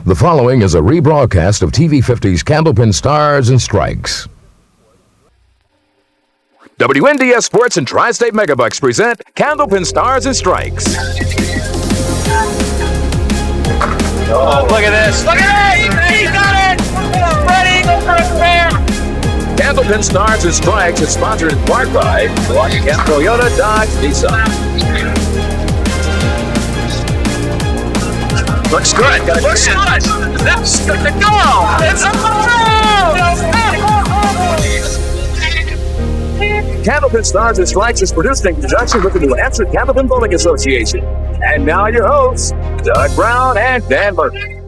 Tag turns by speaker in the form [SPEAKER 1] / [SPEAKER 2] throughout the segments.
[SPEAKER 1] The following is a rebroadcast of TV50's Candlepin Stars and Strikes. WNDS Sports and Tri-State Megabucks present Candlepin Stars and Strikes.
[SPEAKER 2] Oh, look at this. Look at it! He got it! Ready for a fair!
[SPEAKER 1] Candlepin Stars and Strikes is sponsored in part by Milwaukee Kent Toyota Dodge Nissan.
[SPEAKER 2] Looks good. Looks good. That's good to go. It's a
[SPEAKER 1] Candlepin Stars and Strikes is produced in conjunction with the New Hampshire Candlepin Bowling Association. And now your hosts, Doug Brown and Dan Murphy.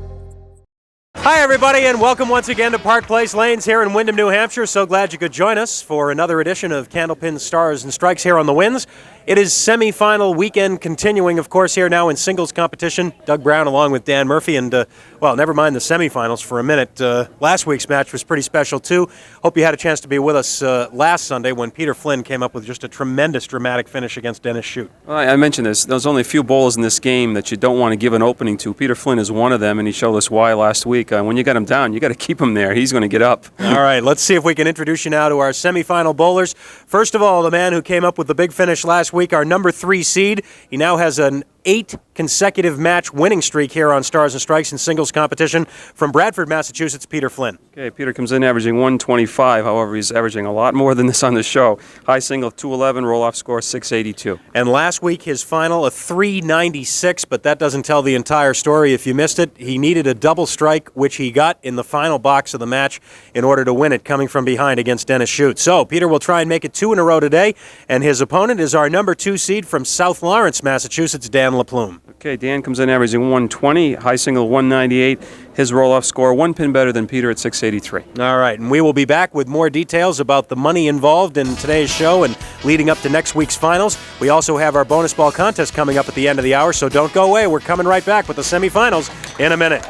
[SPEAKER 3] Hi, everybody, and welcome once again to Park Place Lanes here in Windham, New Hampshire. So glad you could join us for another edition of Candlepin Stars and Strikes here on the Winds. It is semifinal weekend continuing, of course, here now in singles competition. Doug Brown along with Dan Murphy, and, never mind the semifinals for a minute. Last week's match was pretty special, too. Hope you had a chance to be with us last Sunday when Peter Flynn came up with just a tremendous dramatic finish against Dennis Shute.
[SPEAKER 4] Well, I mentioned this. There's only a few bowlers in this game that you don't want to give an opening to. Peter Flynn is one of them, and he showed us why last week. When you got him down, you got to keep him there. He's going to get up.
[SPEAKER 3] All right, let's see if we can introduce you now to our semifinal bowlers. First of all, the man who came up with the big finish last week, our number 3 seed. He now has an 8 consecutive match winning streak here on Stars and Strikes in singles competition. From Bradford, Massachusetts, Peter Flynn.
[SPEAKER 4] Okay, Peter comes in averaging 125. However, he's averaging a lot more than this on the show. High single 211, roll-off score 682.
[SPEAKER 3] And last week, his final, a 396, but that doesn't tell the entire story. If you missed it, he needed a double strike, which he got in the final box of the match in order to win it, coming from behind against Dennis Shute. So, Peter will try and make it 2 in a row today, and his opponent is our number 2 seed from South Lawrence, Massachusetts, Dan LaPlume.
[SPEAKER 4] Okay, Dan comes in averaging 120, high single 198. His roll-off score, 1 pin better than Peter at 683.
[SPEAKER 3] All right, and we will be back with more details about the money involved in today's show and leading up to next week's finals. We also have our bonus ball contest coming up at the end of the hour, so don't go away. We're coming right back with the semifinals in a minute.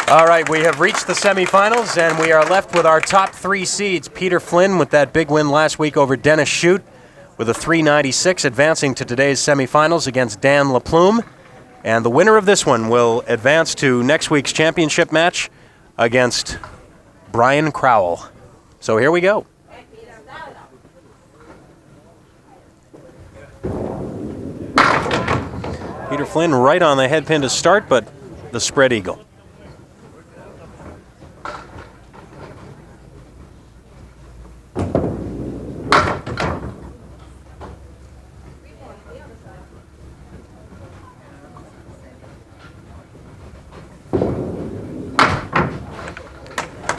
[SPEAKER 3] All right, we have reached the semifinals, and we are left with our top 3 seeds. Peter Flynn with that big win last week over Dennis Shute with a 396, advancing to today's semifinals against Dan LaPlume. And the winner of this one will advance to next week's championship match against Brian Crowell. So here we go. Peter Flynn right on the head pin to start, but the spread eagle.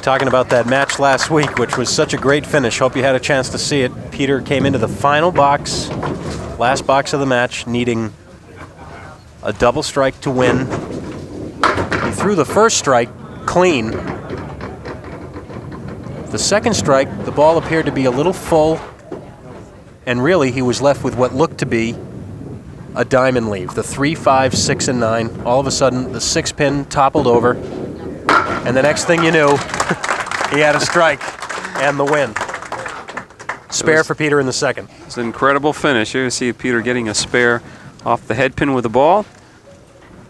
[SPEAKER 3] Talking about that match last week, which was such a great finish. Hope you had a chance to see it. Peter came into the final box, last box of the match, needing a double strike to win. He threw the first strike clean. The second strike, the ball appeared to be a little full, and really he was left with what looked to be a diamond leave. The 3, 5, 6, and 9. All of a sudden, the 6 pin toppled over, and the next thing you knew, he had a strike and the win. Spare for Peter in the second.
[SPEAKER 4] It's an incredible finish. You're going to see Peter getting a spare off the head pin with the ball.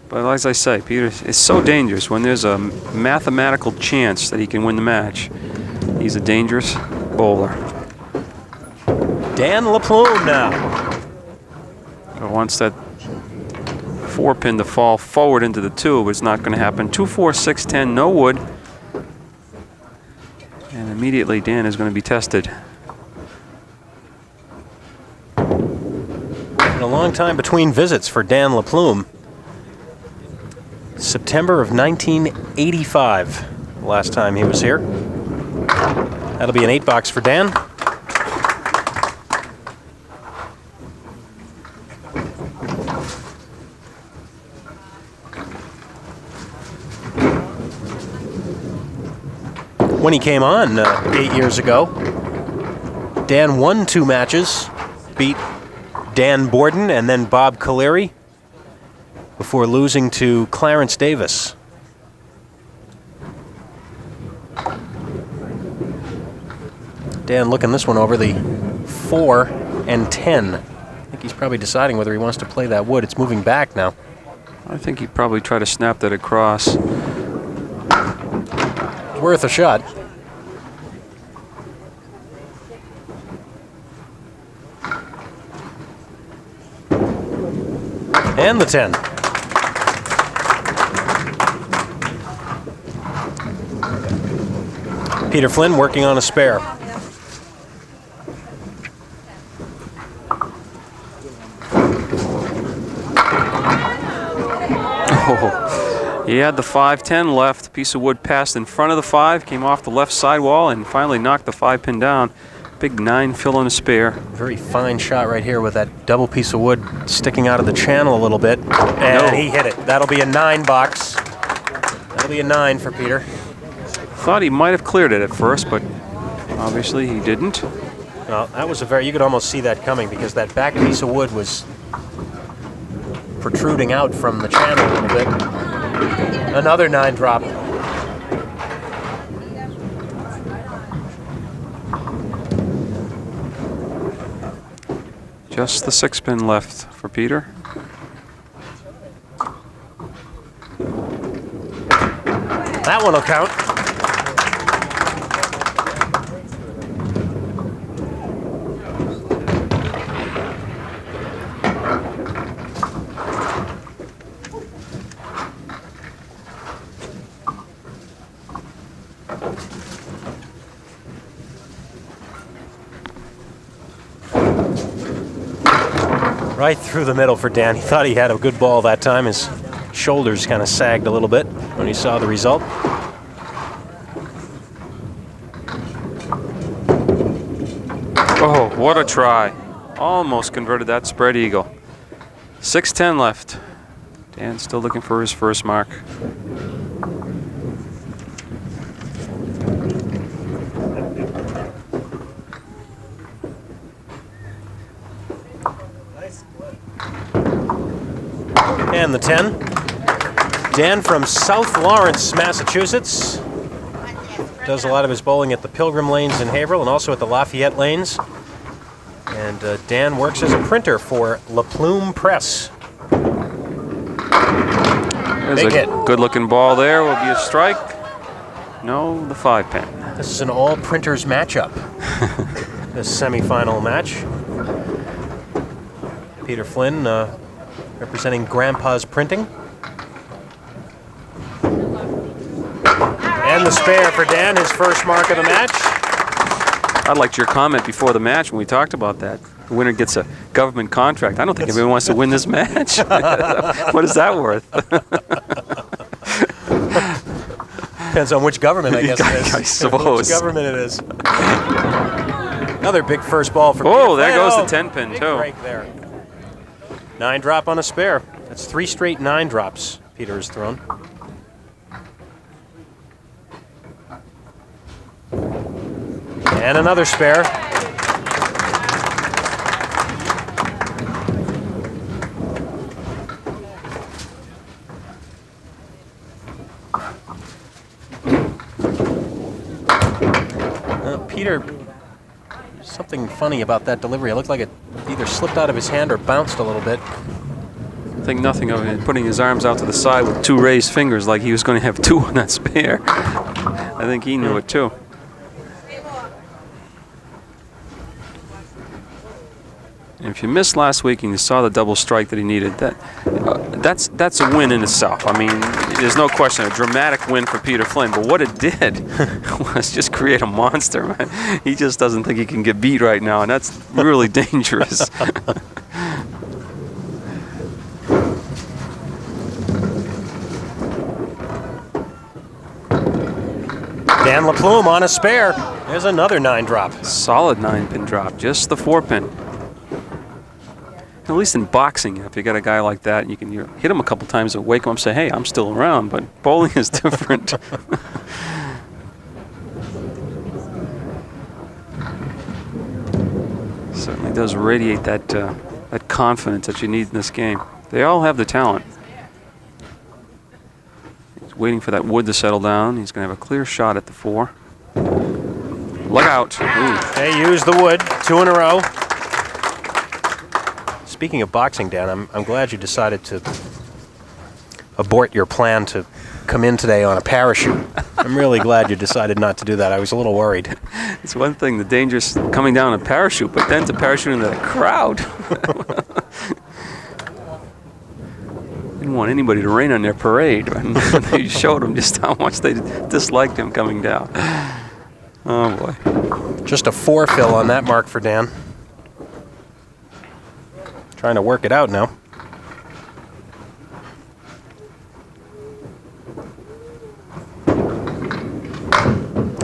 [SPEAKER 4] But as I say, Peter is so dangerous. When there's a mathematical chance that he can win the match, he's a dangerous bowler.
[SPEAKER 3] Dan LaPlume now.
[SPEAKER 4] Wants that 4 pin to fall forward into the 2, but it's not going to happen. 2, 4, 6, 10, no wood. And immediately Dan is going to be tested.
[SPEAKER 3] Been a long time between visits for Dan LaPlume. September of 1985, last time he was here. That'll be an 8 box for Dan. When he came on 8 years ago, Dan won 2 matches, beat Dan Borden and then Bob Caleri. before losing to Clarence Davis. Dan looking this one over, the 4 and 10. I think he's probably deciding whether he wants to play that wood. It's moving back now.
[SPEAKER 4] I think he'd probably try to snap that across.
[SPEAKER 3] Worth a shot. And the 10. Peter Flynn working on a spare.
[SPEAKER 4] Oh, he had the 5-10 left. Piece of wood passed in front of the 5, came off the left sidewall, and finally knocked the 5-pin down. Big 9 fill on a spare.
[SPEAKER 3] Very fine shot right here with that double piece of wood sticking out of the channel a little bit. And he hit it. That'll be a 9 box. That'll be a 9 for Peter.
[SPEAKER 4] Thought he might have cleared it at first, but obviously he didn't.
[SPEAKER 3] Well, that was you could almost see that coming because that back piece of wood was protruding out from the channel a little bit. Another 9 drop.
[SPEAKER 4] Just the 6-pin left for Peter.
[SPEAKER 3] That one will count. Right through the middle for Dan. He thought he had a good ball that time. His shoulders kind of sagged a little bit when he saw the result.
[SPEAKER 4] Oh, what a try. Almost converted that spread eagle. 6-10 left. Dan still looking for his first mark.
[SPEAKER 3] And the 10. Dan from South Lawrence, Massachusetts. Does a lot of his bowling at the Pilgrim Lanes in Haverhill and also at the Lafayette Lanes. And Dan works as a printer for LaPlume Press.
[SPEAKER 4] There's
[SPEAKER 3] Big hit.
[SPEAKER 4] Good-looking ball there. Will be a strike. No, the 5-pin.
[SPEAKER 3] This is an all-printers matchup. This semifinal match. Peter Flynn representing Grandpa's Printing. And the spare for Dan, his first mark of the match.
[SPEAKER 4] I liked your comment before the match when we talked about that. The winner gets a government contract. I don't think anyone wants to win this match. What is that worth?
[SPEAKER 3] Depends on which government, I guess it is.
[SPEAKER 4] I suppose.
[SPEAKER 3] Which government it is. Another big first ball for Peter.
[SPEAKER 4] Oh, there goes the 10-pin,
[SPEAKER 3] big
[SPEAKER 4] too.
[SPEAKER 3] break there. 9 drop on a spare. That's 3 straight 9 drops Peter has thrown. And another spare. Peter, something funny about that delivery. It looked like it either slipped out of his hand or bounced a little bit.
[SPEAKER 4] Think nothing of it. Putting his arms out to the side with 2 raised fingers like he was going to have 2 on that spare. I think he knew it too. And if you missed last week and you saw the double strike that he needed, that's a win in itself. I mean, there's no question, a dramatic win for Peter Flynn. But what it did was just create a monster, man. He just doesn't think he can get beat right now, and that's really dangerous.
[SPEAKER 3] Dan LaPlume on a spare. There's another 9 drop.
[SPEAKER 4] Solid 9-pin drop, just the 4-pin. At least in boxing, if you got a guy like that, you can hit him a couple times and wake him up and say, hey, I'm still around, but bowling is different. Certainly does radiate that confidence that you need in this game. They all have the talent. waiting for that wood to settle down. He's going to have a clear shot at the 4. Look out. Ooh.
[SPEAKER 3] They use the wood, 2 in a row. Speaking of boxing, Dan, I'm glad you decided to abort your plan to come in today on a parachute. I'm really glad you decided not to do that. I was a little worried.
[SPEAKER 4] It's one thing, the dangerous coming down a parachute, but then to parachute into the crowd. Didn't want anybody to rain on their parade. They showed them just how much they disliked him coming down. Oh boy.
[SPEAKER 3] Just a 4 fill on that mark for Dan. Trying to work it out now.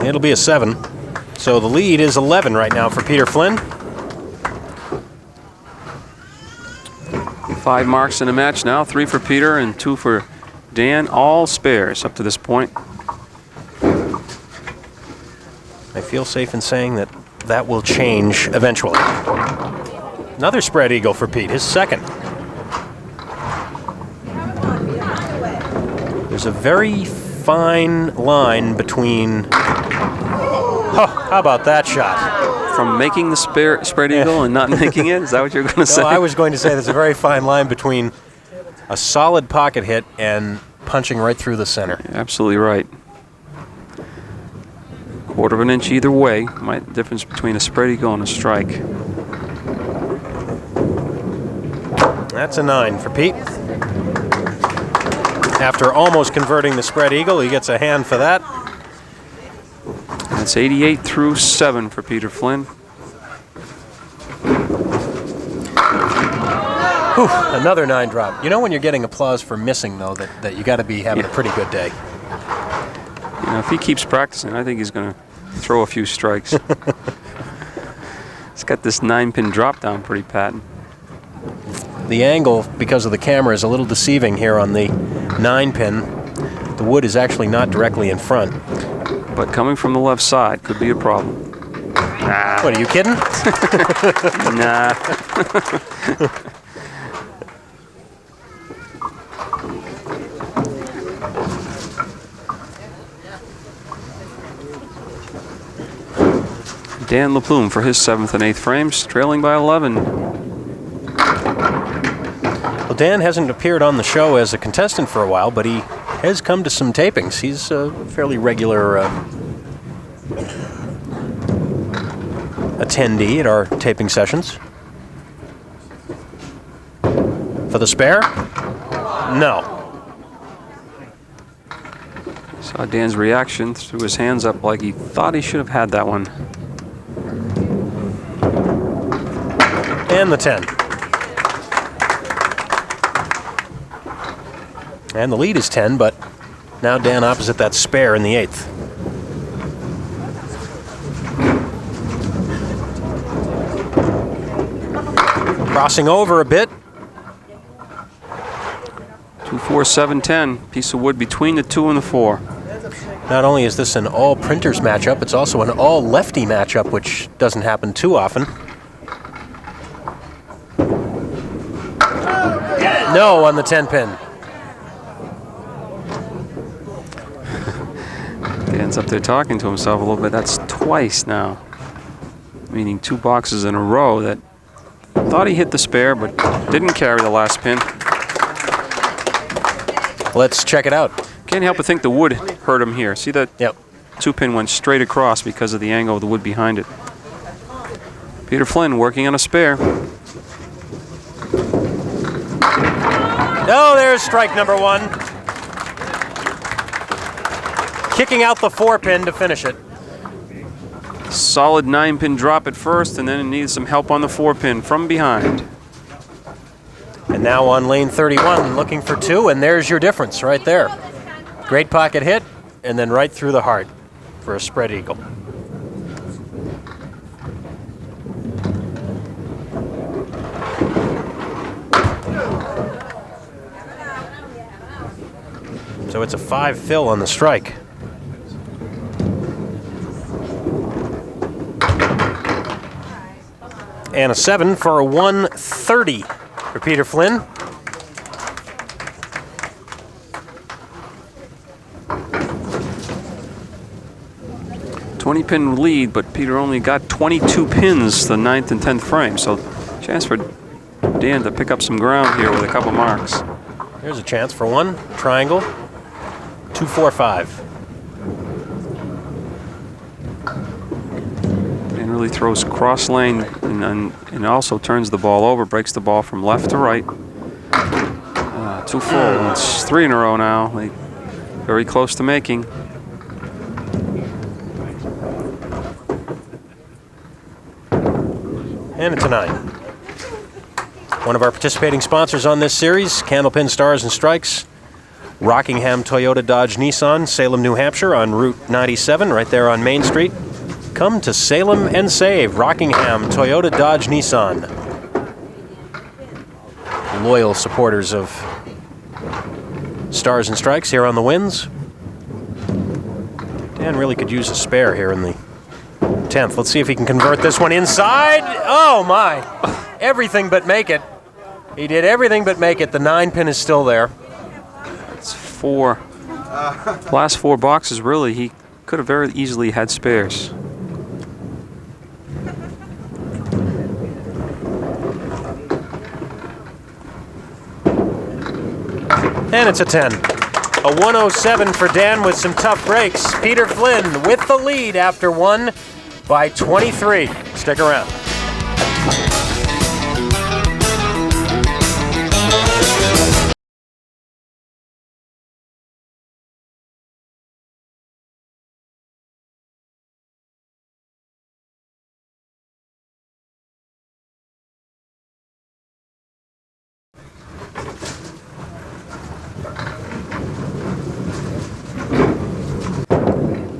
[SPEAKER 3] It'll be a 7. So the lead is 11 right now for Peter Flynn.
[SPEAKER 4] 5 marks in the match now, 3 for Peter and 2 for Dan, all spares up to this point.
[SPEAKER 3] I feel safe in saying that that will change eventually. Another spread eagle for Pete, his second. There's a very fine line between... Oh, how about that shot?
[SPEAKER 4] From making the spread eagle and not making it? Is that what you're going to say?
[SPEAKER 3] No, I was going to say there's a very fine line between a solid pocket hit and punching right through the center.
[SPEAKER 4] You're absolutely right. Quarter of an inch either way. The difference between a spread eagle and a strike.
[SPEAKER 3] That's a 9 for Pete. After almost converting the spread eagle, he gets a hand for that.
[SPEAKER 4] That's 88 through 7 for Peter Flynn.
[SPEAKER 3] Whew, another 9 drop. You know when you're getting applause for missing, though, that you got to be having a pretty good day.
[SPEAKER 4] You know, if he keeps practicing, I think he's going to throw a few strikes. He's got this 9-pin drop down pretty patent.
[SPEAKER 3] The angle, because of the camera, is a little deceiving here on the 9-pin. The wood is actually not directly in front.
[SPEAKER 4] But coming from the left side could be a problem.
[SPEAKER 3] Nah. What, are you kidding?
[SPEAKER 4] Nah. Dan LaPlume for his 7th and 8th frames, trailing by 11.
[SPEAKER 3] Well, Dan hasn't appeared on the show as a contestant for a while, but he has come to some tapings. He's a fairly regular attendee at our taping sessions. For the spare? No.
[SPEAKER 4] Saw Dan's reaction, threw his hands up like he thought he should have had that one.
[SPEAKER 3] And the 10. And the lead is 10, but now Dan opposite that spare in the 8th. Crossing over a bit.
[SPEAKER 4] 2, 4, 7, 10. Piece of wood between the 2 and the 4.
[SPEAKER 3] Not only is this an all printers matchup, it's also an all lefty matchup, which doesn't happen too often. No on the 10-pin.
[SPEAKER 4] Dan's up there talking to himself a little bit. That's twice now. Meaning 2 boxes in a row that thought he hit the spare, but didn't carry the last pin.
[SPEAKER 3] Let's check it out.
[SPEAKER 4] Can't help but think the wood hurt him here. See that 2-pin went straight across because of the angle of the wood behind it. Peter Flynn working on a spare.
[SPEAKER 3] Oh, there's strike number 1. Kicking out the 4-pin to finish it.
[SPEAKER 4] Solid 9-pin drop at first, and then it needed some help on the 4-pin from behind.
[SPEAKER 3] And now on lane 31, looking for 2, and there's your difference right there. Great pocket hit, and then right through the heart for a spread eagle. So it's a 5 fill on the strike. And a 7 for a 130 for Peter Flynn.
[SPEAKER 4] 20-pin lead, but Peter only got 22 pins the 9th and 10th frame, so chance for Dan to pick up some ground here with a couple marks.
[SPEAKER 3] Here's a chance for one. Triangle. 2, 4, 5.
[SPEAKER 4] Dan really throws cross lane and also turns the ball over, breaks the ball from left to right. 2 full. It's 3 in a row now. Like, very close to making.
[SPEAKER 3] And it's a 9. One of our participating sponsors on this series, Candlepin Stars and Strikes, Rockingham Toyota Dodge Nissan, Salem, New Hampshire, on Route 97, right there on Main Street. Come to Salem and save. Rockingham Toyota Dodge Nissan. Loyal supporters of Stars and Strikes here on the Winds. Dan really could use a spare here in the 10th. Let's see if he can convert this one inside. Oh my! Everything but make it. He did everything but make it. The 9-pin is still there.
[SPEAKER 4] It's 4. Last 4 boxes, really, he could have very easily had spares.
[SPEAKER 3] And it's a 10. A 107 for Dan with some tough breaks. Peter Flynn with the lead after 1 by 23. Stick around.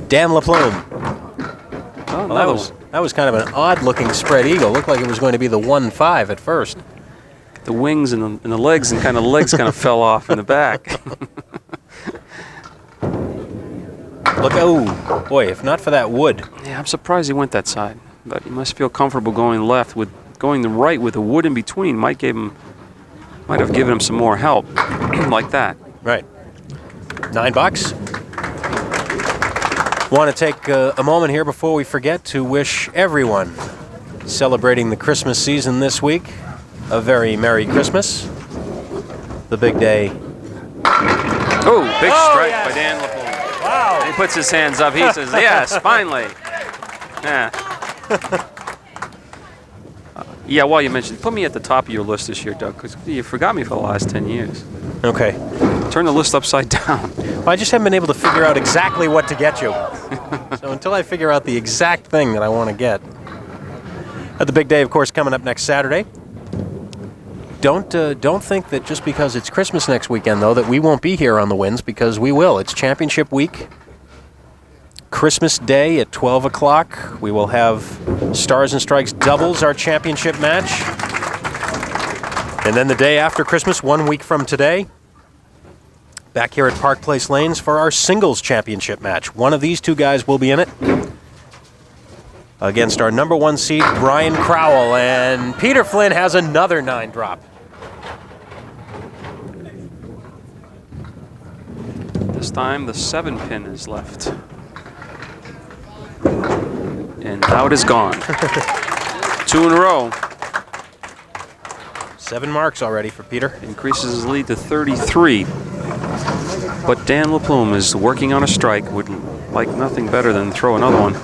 [SPEAKER 3] Dan LaPlume.
[SPEAKER 4] Oh,
[SPEAKER 3] Well, that was kind of an odd-looking spread eagle. Looked like it was going to be the 1-5 at first.
[SPEAKER 4] the wings and the legs and the legs kind of fell off in the back.
[SPEAKER 3] Look, oh boy! If not for that wood.
[SPEAKER 4] Yeah, I'm surprised he went that side, but he must feel comfortable going left. With going the right with the wood in between might have given him some more help, like that.
[SPEAKER 3] Right. $9. Want to take a moment here before we forget to wish everyone celebrating the Christmas season this week a very Merry Christmas. The big day.
[SPEAKER 4] Oh, big strike
[SPEAKER 3] yes.
[SPEAKER 4] by Dan LaPlume.
[SPEAKER 3] Wow.
[SPEAKER 4] And he puts his hands up. He says, yes, finally. Yeah. Yeah, while you mentioned, put me at the top of your list this year, Doug, because you forgot me for the last 10 years.
[SPEAKER 3] Okay.
[SPEAKER 4] Turn the list upside down.
[SPEAKER 3] Well, I just haven't been able to figure out exactly what to get you. So until I figure out the exact thing that I want to get. The big day, of course, coming up next Saturday. Don't think that just because it's Christmas next weekend, though, that we won't be here on the Winds, because we will. It's championship week. Christmas Day at 12 o'clock. We will have Stars and Strikes doubles, our championship match. And then the day after Christmas, 1 week from today, back here at Park Place Lanes for our singles championship match. One of these two guys will be in it against our number 1 seed, Brian Crowell. And Peter Flynn has another 9 drop.
[SPEAKER 4] This time the 7-pin is left. And out is gone. 2 in a row.
[SPEAKER 3] 7 marks already for Peter.
[SPEAKER 4] Increases his lead to 33. But Dan LaPlume is working on a strike. Would like nothing better than throw another one.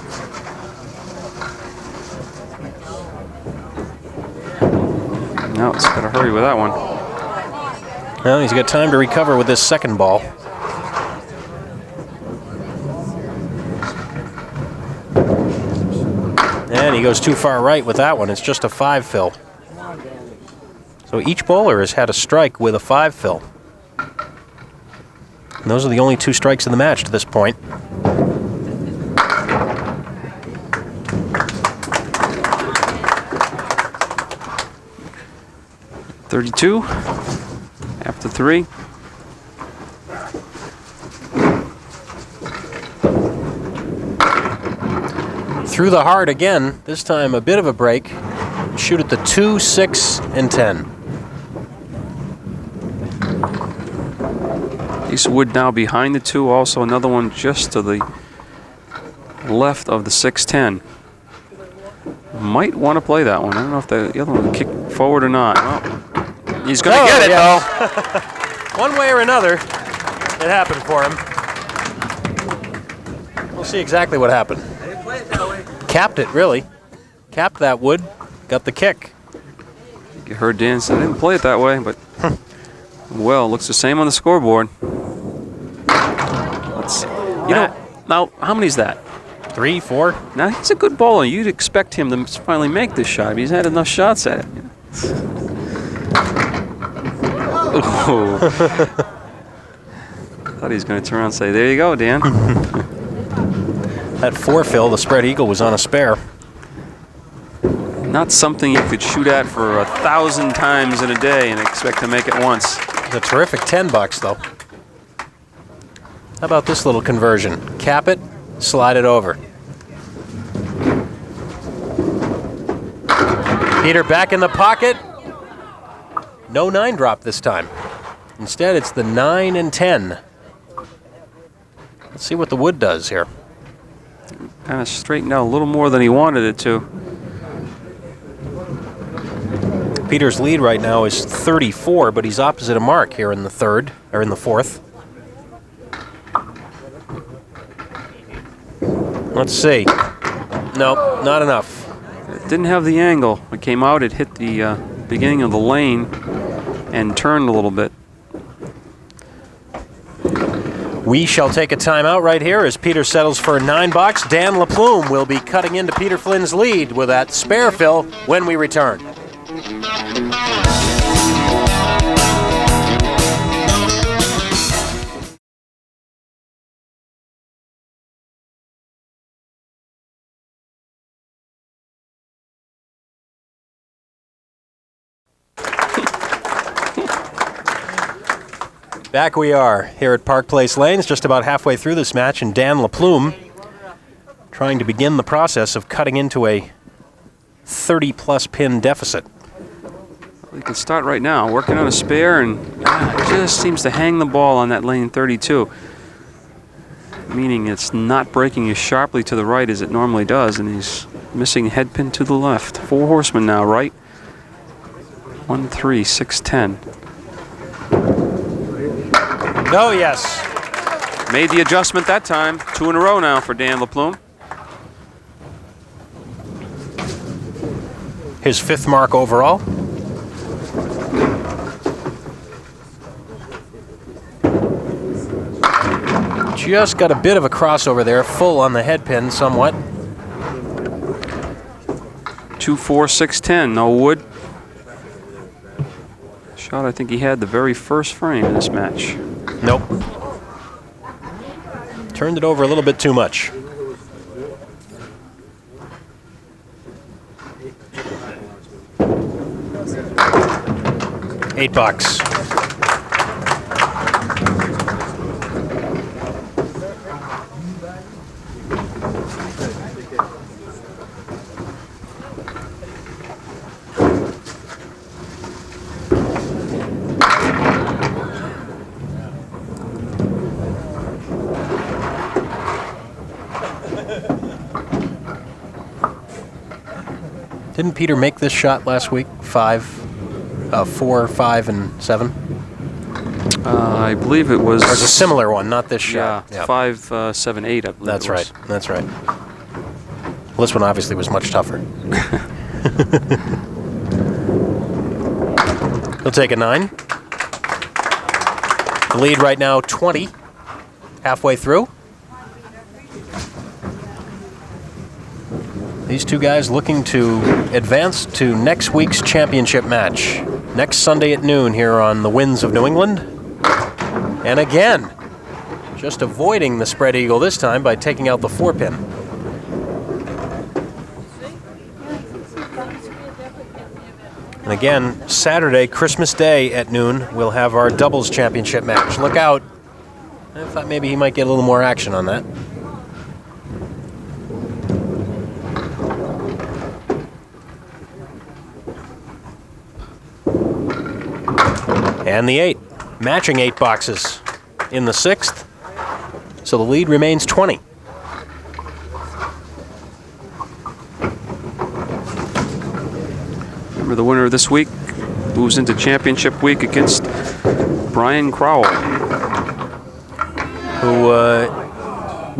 [SPEAKER 4] No, he's got to hurry with that one.
[SPEAKER 3] Well, he's got time to recover with this second ball. And he goes too far right with that one. It's just a 5 fill. So each bowler has had a strike with a 5 fill. And those are the only 2 strikes in the match to this point. .32 after 3. Through the heart again, this time a bit of a break. Shoot at the 2, 6, and 10.
[SPEAKER 4] Piece of wood now behind the 2. Also another one just to the left of the 610. Might want to play that one. I don't know if the other one will kick forward or not. Well, he's going to get it, though.
[SPEAKER 3] One way or another, it happened for him. We'll see exactly what happened. Capped it, really. Capped that wood. Got the kick.
[SPEAKER 4] You heard Dan say, I didn't play it that way, but well, looks the same on the scoreboard. Let's, you know, now, how many is that?
[SPEAKER 3] 3, 4.
[SPEAKER 4] Now, he's a good bowler. You'd expect him to finally make this shot. He's had enough shots at it. Thought he was going to turn around and say, there you go, Dan.
[SPEAKER 3] That 4 fill, the spread eagle was on a spare.
[SPEAKER 4] Not something you could shoot at for 1,000 times in a day and expect to make it once.
[SPEAKER 3] It's a terrific $10, though. How about this little conversion? Cap it, slide it over. Peter back in the pocket. No 9 drop this time. Instead, it's the 9 and 10. Let's see what the wood does here.
[SPEAKER 4] Kind of straightened out a little more than he wanted it to.
[SPEAKER 3] Peter's lead right now is 34, but he's opposite a mark here in the third, or in the fourth. Let's see. Nope, not enough.
[SPEAKER 4] It didn't have the angle. It came out, it hit the beginning of the lane and turned a little bit.
[SPEAKER 3] We shall take a timeout right here as Peter settles for a 9. Dan LaPlume will be cutting into Peter Flynn's lead with that spare fill when we return. Back we are here at Park Place Lanes, just about halfway through this match, and Dan LaPlume trying to begin the process of cutting into a 30-plus pin deficit.
[SPEAKER 4] Well, he can start right now, working on a spare, and just seems to hang the ball on that lane 32, meaning it's not breaking as sharply to the right as it normally does, and he's missing head pin to the left. 4 horsemen now, right? 1, 3, 6, 10.
[SPEAKER 3] Oh, yes.
[SPEAKER 4] Made the adjustment that time. 2 in a row now for Dan LaPlume.
[SPEAKER 3] His 5th mark overall. Just got a bit of a crossover there, full on the head pin somewhat.
[SPEAKER 4] 2, 4, 6, 10. No wood. Shot I think he had the very first frame in this match.
[SPEAKER 3] Nope. Turned it over a little bit too much. $8. Didn't Peter make this shot last week? 4, 5, and 7?
[SPEAKER 4] I believe it was...
[SPEAKER 3] There's a similar one, not this shot.
[SPEAKER 4] Yeah, 5, 7, 8, I believe.
[SPEAKER 3] That's right, that's right. Well, this one obviously was much tougher. He'll take a 9. The lead right now, 20. Halfway through. These two guys looking to advance to next week's championship match. Next Sunday at noon here on the Winds of New England. And again, just avoiding the spread eagle this time by taking out the 4-pin. And again, Saturday, Christmas Day at noon, we'll have our doubles championship match. Look out. I thought maybe he might get a little more action on that. And the 8, matching 8 boxes in the 6th. So the lead remains 20.
[SPEAKER 4] Remember, the winner of this week moves into championship week against Brian Crowell,
[SPEAKER 3] who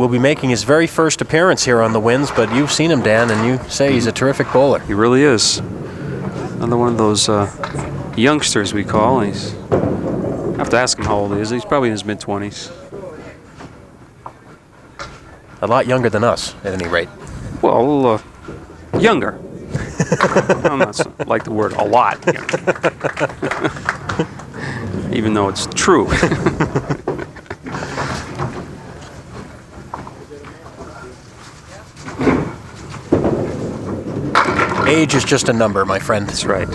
[SPEAKER 3] will be making his very first appearance here on the Winds, but you've seen him, Dan, and you say he's a terrific bowler.
[SPEAKER 4] He really is. Another one of those youngsters we call. I have to ask him how old he is. He's probably in his mid-20s.
[SPEAKER 3] A lot younger than us, at any rate.
[SPEAKER 4] Well, younger. I'm not like the word a lot. Even though it's true.
[SPEAKER 3] Age is just a number, my friend.
[SPEAKER 4] That's right.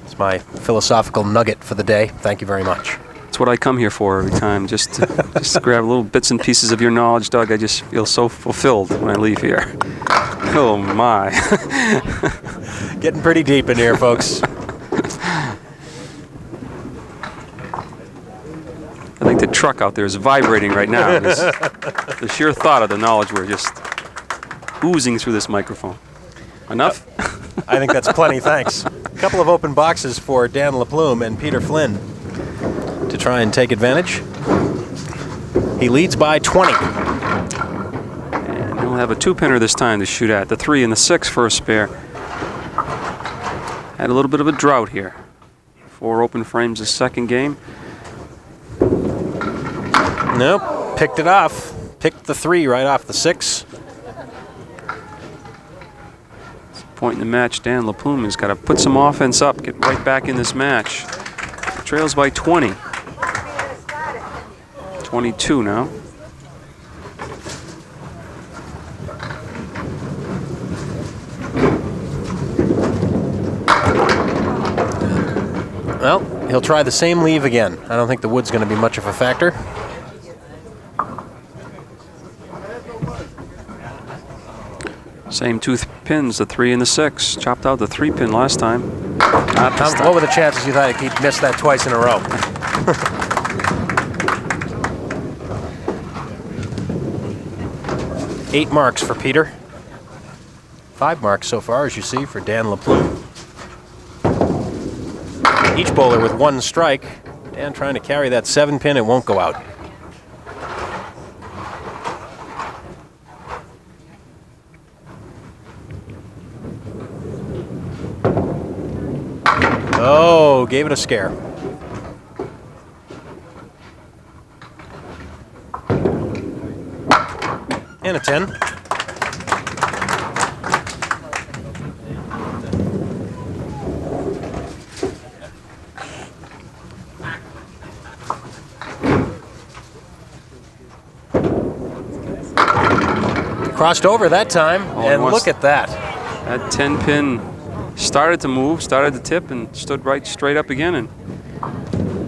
[SPEAKER 3] It's my philosophical nugget for the day. Thank you very much.
[SPEAKER 4] That's what I come here for every time, just to grab little bits and pieces of your knowledge, Doug. I just feel so fulfilled when I leave here. Oh, my.
[SPEAKER 3] Getting pretty deep in here, folks.
[SPEAKER 4] I think the truck out there is vibrating right now. The sheer thought of the knowledge we're just oozing through this microphone. Enough?
[SPEAKER 3] I think that's plenty, thanks. A couple of open boxes for Dan LaPlume and Peter Flynn to try and take advantage. He leads by 20.
[SPEAKER 4] And he'll have a 2-pinner this time to shoot at. The 3 and the 6 for a spare. Had a little bit of a drought here. 4 open frames the second game.
[SPEAKER 3] Nope, picked it off. Picked the 3 right off the 6.
[SPEAKER 4] Point in the match, Dan LaPlume has got to put some offense up, get right back in this match. Trails by 20. 22 now.
[SPEAKER 3] Well, he'll try the same leave again. I don't think the wood's going to be much of a factor.
[SPEAKER 4] Same 2 pins, the 3 and the 6. Chopped out the 3-pin last time. Not this time.
[SPEAKER 3] What were the chances you thought he'd miss that twice in a row? 8 marks for Peter. 5 marks so far, as you see, for Dan LaPlume. Each bowler with 1 strike. Dan trying to carry that 7-pin. It won't go out. Oh, gave it a scare. And a 10. Crossed over that time, and look at that.
[SPEAKER 4] That 10-pin started to move, started to tip, and stood right straight up again. And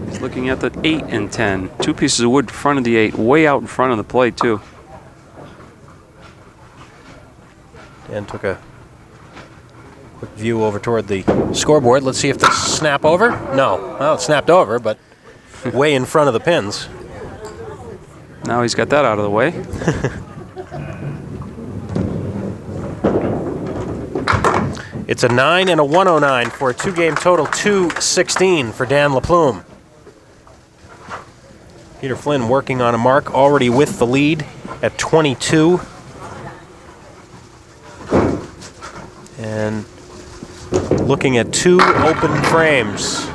[SPEAKER 4] he's looking at the 8 and 10. 2 pieces of wood in front of the 8, way out in front of the plate, too.
[SPEAKER 3] Dan took a quick view over toward the scoreboard. Let's see if this snap over. No, well, it snapped over, but way in front of the pins.
[SPEAKER 4] Now he's got that out of the way.
[SPEAKER 3] It's a 9 and a 109 for a 2-game total, 216 for Dan LaPlume. Peter Flynn working on a mark, already with the lead at 22. And looking at 2 open frames.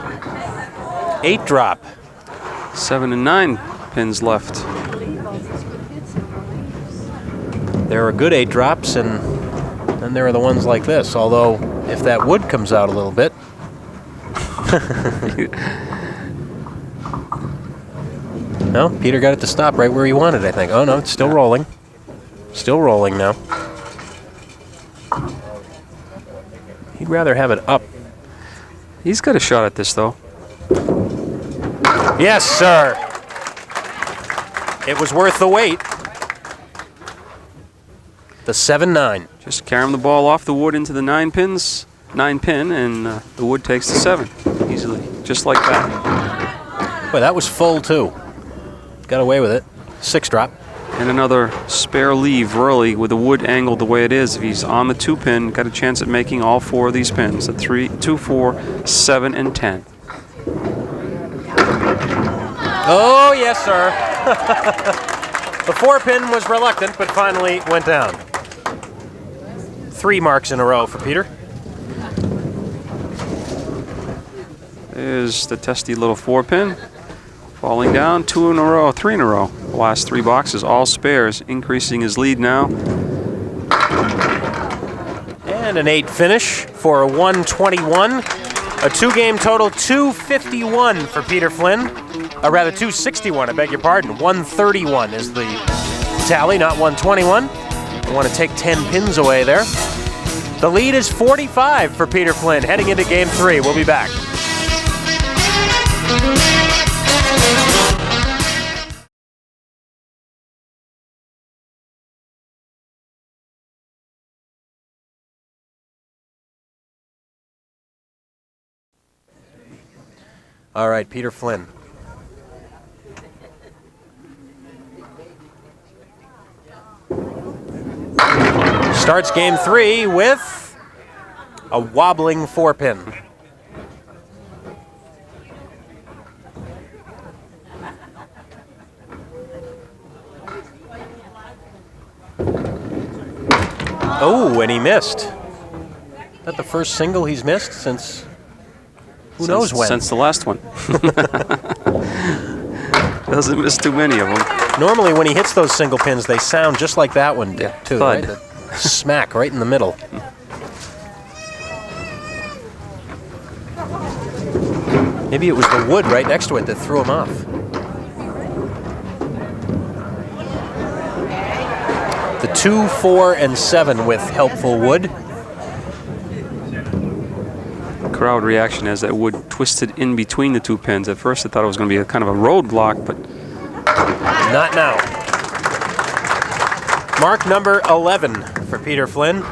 [SPEAKER 3] 8 drop.
[SPEAKER 4] 7 and 9 pins left.
[SPEAKER 3] There are good 8 drops, and then there are the ones like this, although if that wood comes out a little bit. No, Peter got it to stop right where he wanted, I think. Oh, no, it's still rolling. Still rolling now. He'd rather have it up.
[SPEAKER 4] He's got a shot at this, though.
[SPEAKER 3] Yes, sir. It was worth the wait. The 7-9.
[SPEAKER 4] Just carrying the ball off the wood into the 9 pin, and the wood takes the 7 easily, just like that.
[SPEAKER 3] Boy, that was full, too. Got away with it. 6 drop.
[SPEAKER 4] And another spare leave early with the wood angled the way it is. If he's on the 2-pin, got a chance at making all 4 of these pins. The 3, 2, 4, 7, and 10.
[SPEAKER 3] Oh, yes, sir. The 4-pin was reluctant, but finally went down. 3 marks in a row for Peter.
[SPEAKER 4] There's the testy little 4-pin. Falling down, 2 in a row, 3 in a row. The last 3 boxes, all spares, increasing his lead now.
[SPEAKER 3] And an 8 finish for a 121. A 2-game total, 251 for Peter Flynn. Or rather, 261, I beg your pardon. 131 is the tally, not 121. I want to take 10 pins away there. The lead is 45 for Peter Flynn heading into Game 3. We'll be back. All right, Peter Flynn. Starts Game 3 with a wobbling 4-pin. Oh, and he missed. Is that the first single he's missed since who knows when?
[SPEAKER 4] Since the last one. Doesn't miss too many of them.
[SPEAKER 3] Normally when he hits those single pins, they sound just like that one did, too.
[SPEAKER 4] Thud.
[SPEAKER 3] Right? Smack right in the middle. Maybe it was the wood right next to it that threw him off. The 2, 4, and 7 with helpful wood.
[SPEAKER 4] Crowd reaction as that wood twisted in between the 2 pins. At first I thought it was going to be a kind of a roadblock, but
[SPEAKER 3] not now. Mark number 11 for Peter Flynn.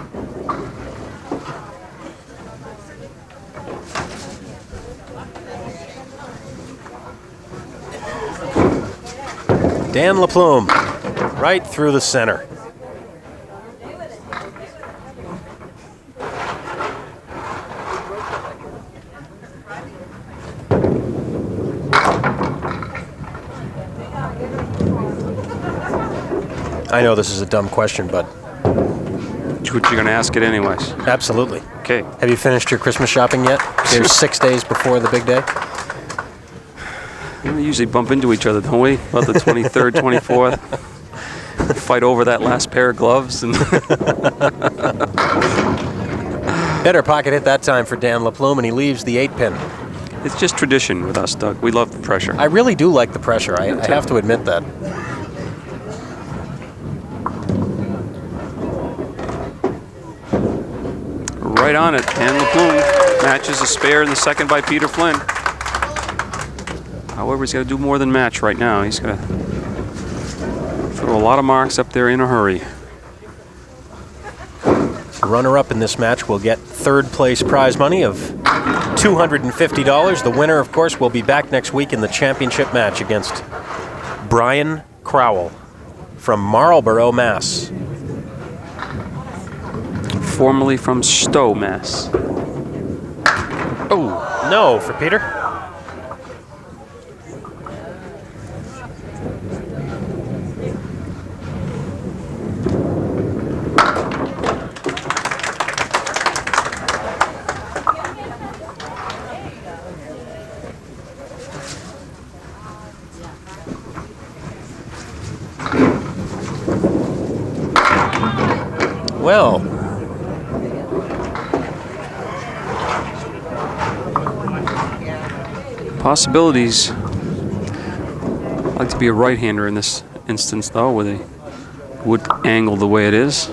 [SPEAKER 3] Dan LaPlume, right through the center. I know this is a dumb question, but
[SPEAKER 4] you're going to ask it anyways.
[SPEAKER 3] Absolutely.
[SPEAKER 4] Okay.
[SPEAKER 3] Have you finished your Christmas shopping yet? There's 6 days before the big day.
[SPEAKER 4] We usually bump into each other, don't we? About the 23rd, 24th. Fight over that last pair of gloves. And
[SPEAKER 3] better pocket hit that time for Dan LaPlume, and he leaves the 8-pin.
[SPEAKER 4] It's just tradition with us, Doug. We love the pressure.
[SPEAKER 3] I really do like the pressure. I have to admit that.
[SPEAKER 4] Right on it. Dan LaPlume matches a spare in the second by Peter Flynn. However, he's got to do more than match right now. He's got to throw a lot of marks up there in a hurry.
[SPEAKER 3] The runner-up in this match will get third-place prize money of $250. The winner, of course, will be back next week in the championship match against Brian Crowell from Marlborough, Mass.
[SPEAKER 4] Formerly from Stowe, Mass.
[SPEAKER 3] Oh, no for Peter. Well,
[SPEAKER 4] possibilities. I'd like to be a right-hander in this instance, though, with a wood angle the way it is.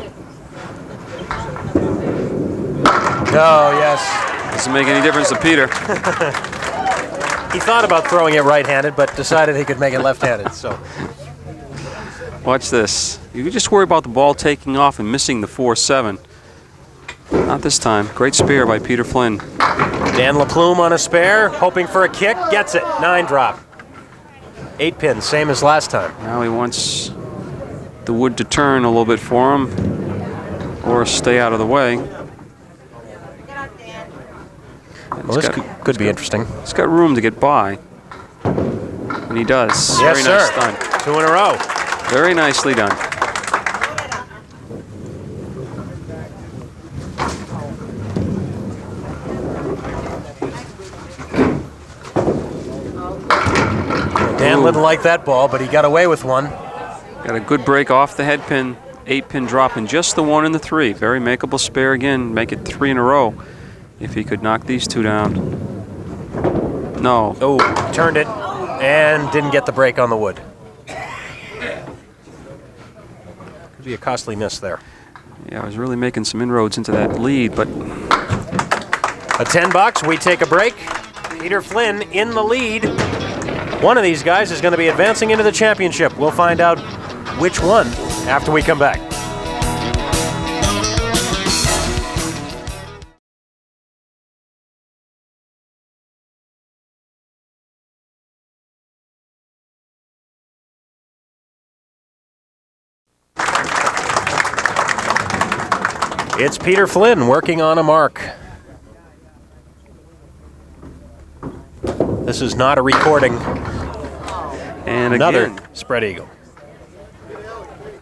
[SPEAKER 3] oh yes.
[SPEAKER 4] Doesn't make any difference to Peter.
[SPEAKER 3] He thought about throwing it right-handed, but decided he could make it left-handed. So,
[SPEAKER 4] Watch this. You can just worry about the ball taking off and missing the 4-7. Not this time. Great spare by Peter Flynn.
[SPEAKER 3] Dan LaPlume on a spare, hoping for a kick, gets it. 9-drop. 8-pin, same as last time.
[SPEAKER 4] Now he wants the wood to turn a little bit for him or stay out of the way.
[SPEAKER 3] Well, this could be interesting.
[SPEAKER 4] He's got room to get by. And he does.
[SPEAKER 3] Yes,
[SPEAKER 4] Very
[SPEAKER 3] sir.
[SPEAKER 4] nice done.
[SPEAKER 3] 2 in a row.
[SPEAKER 4] Very nicely done.
[SPEAKER 3] Dan didn't like that ball, but he got away with one.
[SPEAKER 4] Got a good break off the head pin. 8-pin drop in just the 1 and the 3. Very makeable spare again. Make it 3 in a row if he could knock these 2 down. No.
[SPEAKER 3] Oh, turned it and didn't get the break on the wood. Could be a costly miss there.
[SPEAKER 4] Yeah, I was really making some inroads into that lead, but
[SPEAKER 3] a $10. We take a break. Peter Flynn in the lead. One of these guys is going to be advancing into the championship. We'll find out which one after we come back. It's Peter Flynn working on a mark. This is not a recording.
[SPEAKER 4] And
[SPEAKER 3] another
[SPEAKER 4] again,
[SPEAKER 3] spread eagle.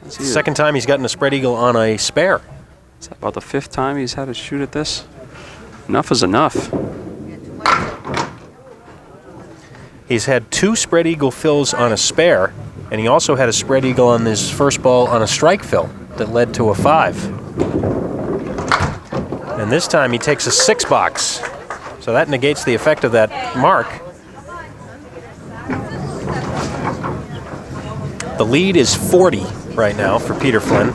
[SPEAKER 3] It's the second time he's gotten a spread eagle on a spare.
[SPEAKER 4] Is that about the 5th time he's had to shoot at this? Enough is enough.
[SPEAKER 3] He's had 2 spread eagle fills on a spare, and he also had a spread eagle on his first ball on a strike fill that led to a 5. And this time he takes a 6 box. So that negates the effect of that mark. The lead is 40 right now for Peter Flynn.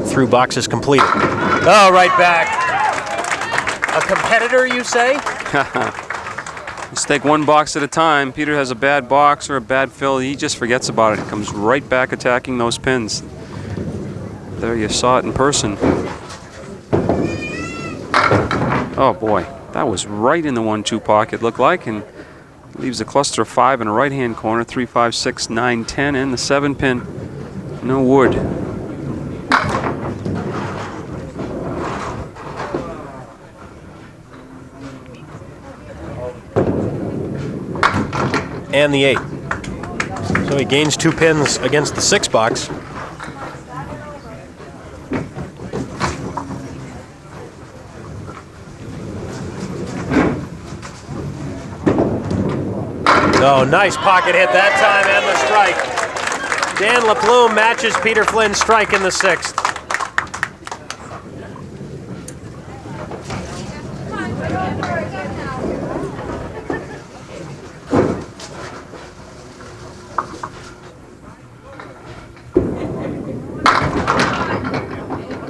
[SPEAKER 3] Through boxes completed. Oh, right back. A competitor, you say?
[SPEAKER 4] Let's take 1 box at a time. Peter has a bad box or a bad fill. He just forgets about it. He comes right back attacking those pins. There you saw it in person. Oh boy, that was right in the 1-2 pocket, looked like, and leaves a cluster of 5 in the right-hand corner, 3, 5, 6, 9, 10, and the 7-pin. No wood.
[SPEAKER 3] And the 8. So he gains 2 pins against the 6 box. Oh, nice pocket hit that time and the strike. Dan LaPlume matches Peter Flynn's strike in the 6th.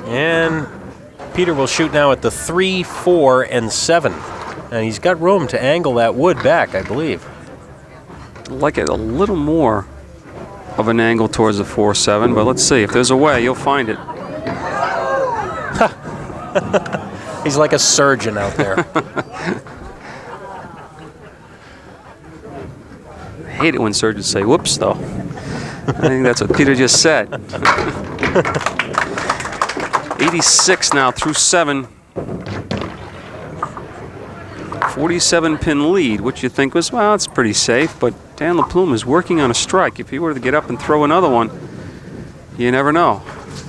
[SPEAKER 3] And Peter will shoot now at the 3, 4, and 7. And he's got room to angle that wood back, I believe.
[SPEAKER 4] Like it a little more of an angle towards the 4-7, but let's see. If there's a way, you'll find it.
[SPEAKER 3] He's like a surgeon out there.
[SPEAKER 4] I hate it when surgeons say whoops, though. I think that's what Peter just said. 86 now through 7. 47-pin lead, which you think was, well, it's pretty safe, but Dan LaPlume is working on a strike. If he were to get up and throw another one, you never know.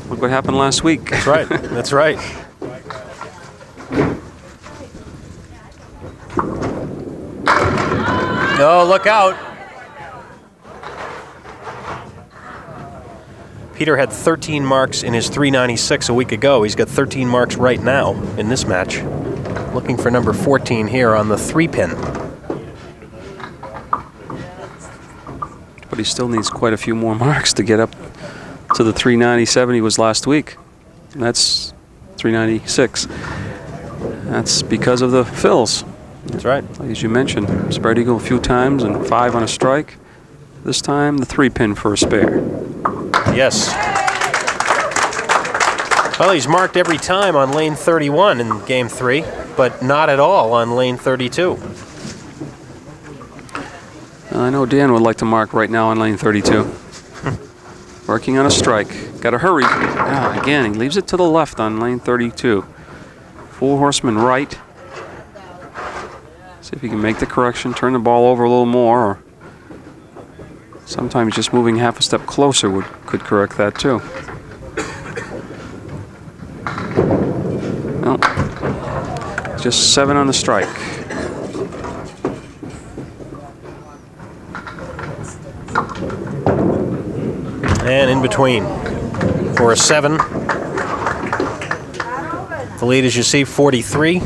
[SPEAKER 4] Look what happened last week.
[SPEAKER 3] That's right. That's right. Oh, look out. Peter had 13 marks in his 396 a week ago. He's got 13 marks right now in this match. Looking for number 14 here on the 3-pin.
[SPEAKER 4] But he still needs quite a few more marks to get up to the 397 he was last week. And that's 396. That's because of the fills.
[SPEAKER 3] That's right.
[SPEAKER 4] As you mentioned, spread eagle a few times and 5 on a strike. This time, the 3-pin for a spare.
[SPEAKER 3] Yes. Well, he's marked every time on lane 31 in game 3, but not at all on lane 32.
[SPEAKER 4] Well, I know Dan would like to mark right now on lane 32. Working on a strike. Got to hurry. Again, he leaves it to the left on lane 32. 4 horsemen right. See if he can make the correction, turn the ball over a little more, or sometimes just moving half a step closer could correct that too. No. Just 7 on the strike.
[SPEAKER 3] And in between for a 7. The lead, as you see, 43.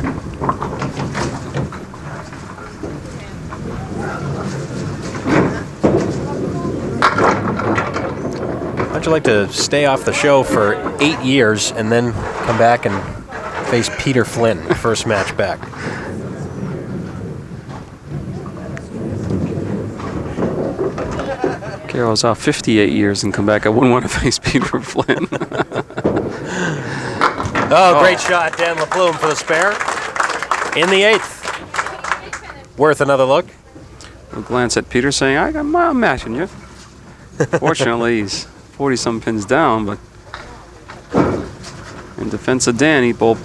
[SPEAKER 3] How'd you like to stay off the show for 8 years and then come back and face Peter Flynn, first match back?
[SPEAKER 4] I was out 58 years and come back. I wouldn't want to face Peter Flynn.
[SPEAKER 3] Great shot, Dan LaPlume for the spare. In the 8th. Worth another look.
[SPEAKER 4] A glance at Peter saying, I'm matching you. Fortunately, he's 40-some pins down, but in defense of Dan, he bowled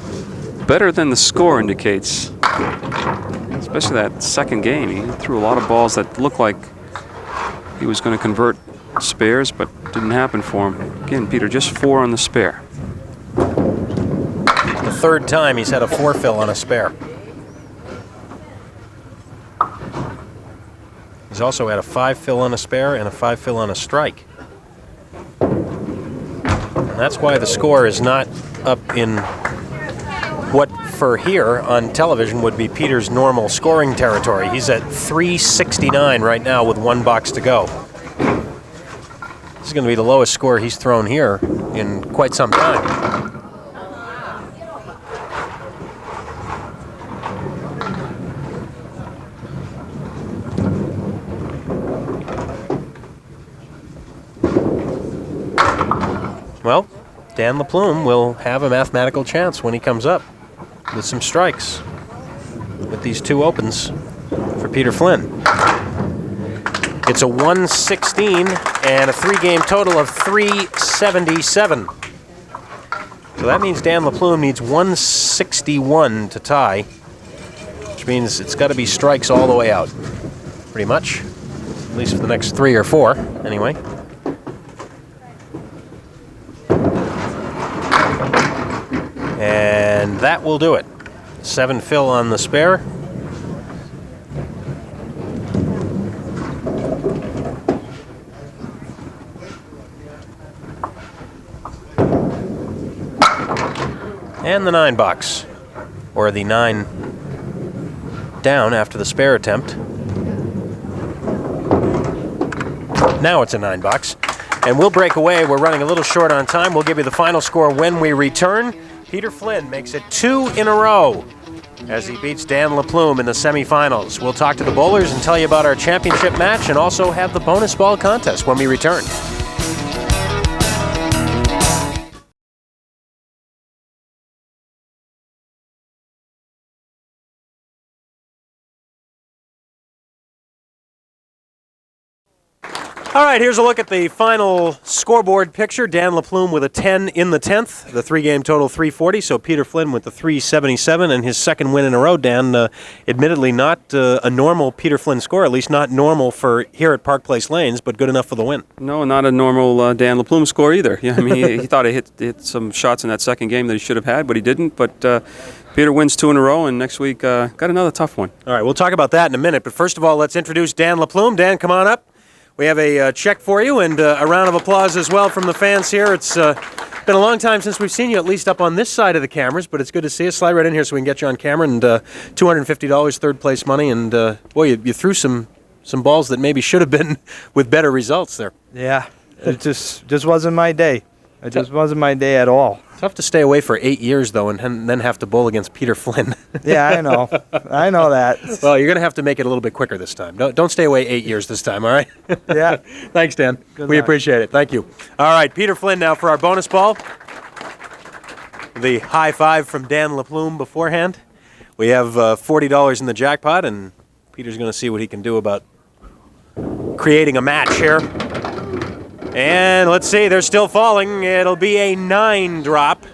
[SPEAKER 4] better than the score indicates. Especially that second game. He threw a lot of balls that looked like he was going to convert spares, but didn't happen for him. Again, Peter, just 4 on the spare.
[SPEAKER 3] The 3rd time he's had a 4 fill on a spare. He's also had a 5 fill on a spare and a 5 fill on a strike. And that's why the score is not up in what for here on television would be Peter's normal scoring territory. He's at 369 right now with 1 box to go. This is going to be the lowest score he's thrown here in quite some time. Well, Dan LaPlume will have a mathematical chance when he comes up with some strikes with these 2 opens for Peter Flynn. It's a 116 and a 3-game total of 377. So that means Dan LaPlume needs 161 to tie, which means it's got to be strikes all the way out, pretty much, at least for the next 3 or 4, anyway. And that will do it. 7 fill on the spare. And the 9 box, or the 9 down after the spare attempt. Now it's a 9 box. And we'll break away. We're running a little short on time. We'll give you the final score when we return. Peter Flynn makes it 2 in a row as he beats Dan LaPlume in the semifinals. We'll talk to the bowlers and tell you about our championship match and also have the bonus ball contest when we return. All right, here's a look at the final scoreboard picture. Dan LaPlume with a 10 in the 10th. The 3-game total 340, so Peter Flynn with the 377 and his 2nd win in a row. Dan, admittedly not a normal Peter Flynn score, at least not normal for here at Park Place Lanes, but good enough for the win.
[SPEAKER 4] No, not a normal Dan LaPlume score either. Yeah, I mean, he thought he hit some shots in that second game that he should have had, but he didn't. But Peter wins 2 in a row, and next week got another tough one.
[SPEAKER 3] All right, we'll talk about that in a minute. But first of all, let's introduce Dan LaPlume. Dan, come on up. We have a check for you and a round of applause as well from the fans here. It's been a long time since we've seen you, at least up on this side of the cameras, but it's good to see you. Slide right in here so we can get you on camera. And $250 third place money. And, boy, you threw some balls that maybe should have been with better results there.
[SPEAKER 5] Yeah, it just wasn't my day. It just wasn't my day at all.
[SPEAKER 3] Tough to stay away for 8 years, though, and then have to bowl against Peter Flynn.
[SPEAKER 5] Yeah, I know. I know that.
[SPEAKER 3] Well, you're going to have to make it a little bit quicker this time. Don't stay away 8 years this time, all right?
[SPEAKER 5] Yeah.
[SPEAKER 3] Thanks, Dan.
[SPEAKER 5] Good
[SPEAKER 3] We
[SPEAKER 5] luck.
[SPEAKER 3] appreciate it. Thank you. All right, Peter Flynn now for our bonus ball. The high five from Dan LaPlume beforehand. We have $40 in the jackpot, and Peter's going to see what he can do about creating a match here. And let's see, they're still falling. It'll be a 9 drop.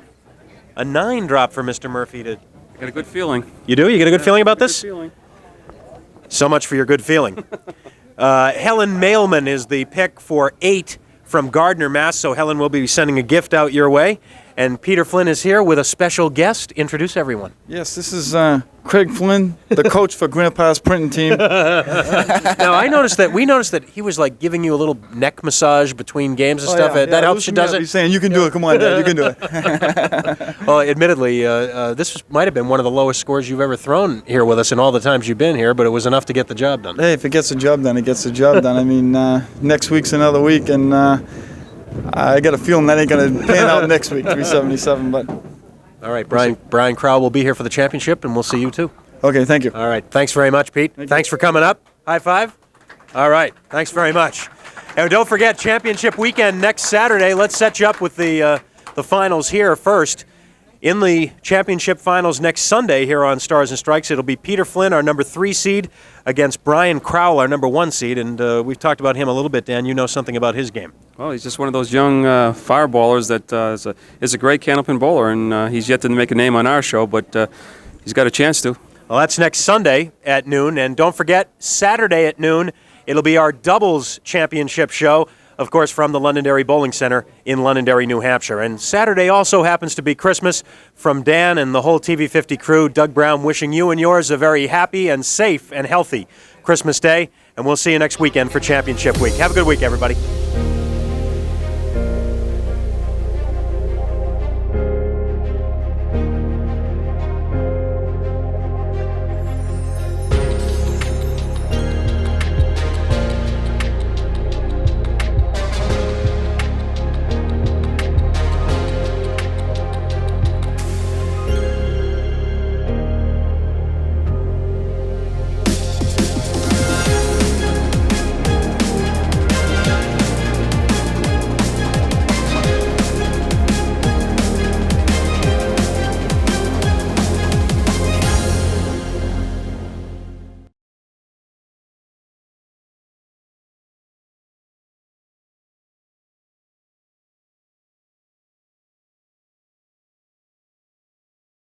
[SPEAKER 3] A 9 drop for Mr. Murphy to...
[SPEAKER 4] I got a good feeling.
[SPEAKER 3] You do? You get a good feeling about this?
[SPEAKER 4] Good feeling.
[SPEAKER 3] So much for your good feeling. Helen Mailman is the pick for 8 from Gardner, Mass. So Helen will be sending a gift out your way. And Peter Flynn is here with a special guest. Introduce everyone.
[SPEAKER 6] Yes, this is Craig Flynn, the coach for Grandpa's printing team.
[SPEAKER 3] Now, we noticed that he was like giving you a little neck massage between games and stuff. That helps you, does it?
[SPEAKER 6] He's saying, you can do it. Come on, Dad, you can do it.
[SPEAKER 3] Well, admittedly, this might have been one of the lowest scores you've ever thrown here with us in all the times you've been here, but it was enough to get the job done.
[SPEAKER 6] Hey, if it gets the job done, it gets the job done. I mean, next week's another week, and I got a feeling that ain't going to pan out next week, 377. But
[SPEAKER 3] all right, Brian Crowell will be here for the championship, and we'll see you too.
[SPEAKER 6] Okay, thank you.
[SPEAKER 3] All right, thanks very much, Pete. Thanks for coming up. High five. All right, thanks very much. And don't forget, championship weekend next Saturday. Let's set you up with the finals here first. In the championship finals next Sunday here on Stars and Strikes, it'll be Peter Flynn, our number 3 seed, against Brian Crowell, our number 1 seed. And we've talked about him a little bit, Dan. You know something about his game.
[SPEAKER 4] Well, he's just one of those young fireballers that is a great Candlepin bowler, and he's yet to make a name on our show, but he's got a chance to.
[SPEAKER 3] Well, that's next Sunday at noon. And don't forget, Saturday at noon, it'll be our doubles championship show, of course, from the Londonderry Bowling Center in Londonderry, New Hampshire. And Saturday also happens to be Christmas. From Dan and the whole TV50 crew, Doug Brown wishing you and yours a very happy and safe and healthy Christmas Day. And we'll see you next weekend for Championship Week. Have a good week, everybody.